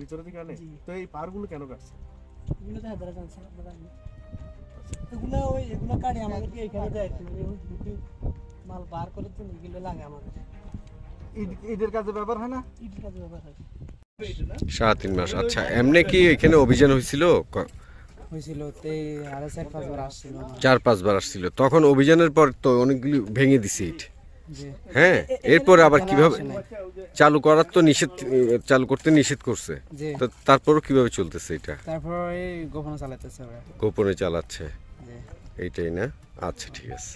ভিতরে থেকে আনে? তো এই পাহাড়গুলো কেন কাটছে? এগুলো তো হায়দ্রাবাদ আছে এগুলো এগুলো কাটে আমাদেরকে এখানে দেয় মাল বার করে তো এগুলো লাগে আমাদের ঈদের কাজে ব্যবহার হয় না? ঈদের কাজে ব্যবহার হয় 3.5 মাস। আচ্ছা, এমনি কি এখানে অভিযান হয়েছিল? হয়েছিল তে আরো 4-5 বার আসছিল 4-5 বার আসছিল। তখন অভিযানের পর তো অনেকগুলি ভেঙে দিছে ইট। জি হ্যাঁ, এরপরে আবার কিভাবে চালু করার তো নিষেধ, চালু করতে নিষেধ করছে, জি তো তারপরও কিভাবে চলতেছে এটা? তারপর এই গোপন চালাতেছে ওরা গোপনে চালাচ্ছে, জি এইটাই না? আচ্ছা, ঠিক আছে।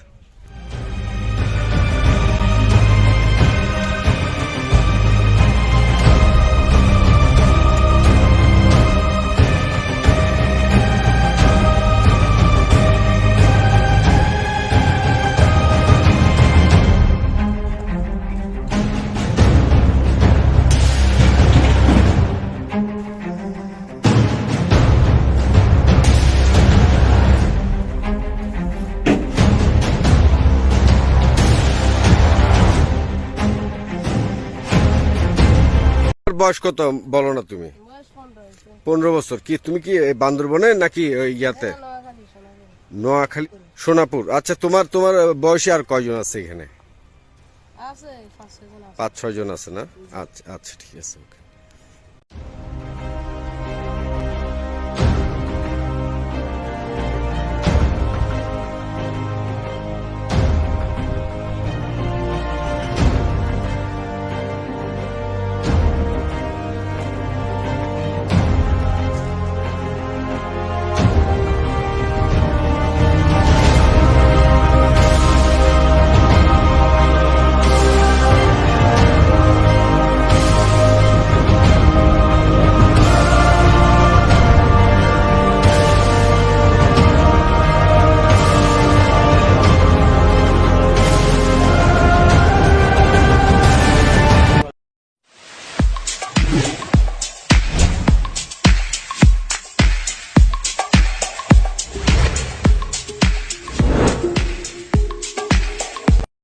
বয়স কত বলো না তুমি? 15 বছর। কি তুমি কি এই বান্দরবনে নাকি ওই ইয়াতে নোয়াখালী সোনাপুর? আচ্ছা, তোমার তোমার বয়সী আর কয়জন আছে এখানে? আছে 5-6 জন আছে। 5-6 জন আছে না? আচ্ছা আচ্ছা, ঠিক আছে, ওকে।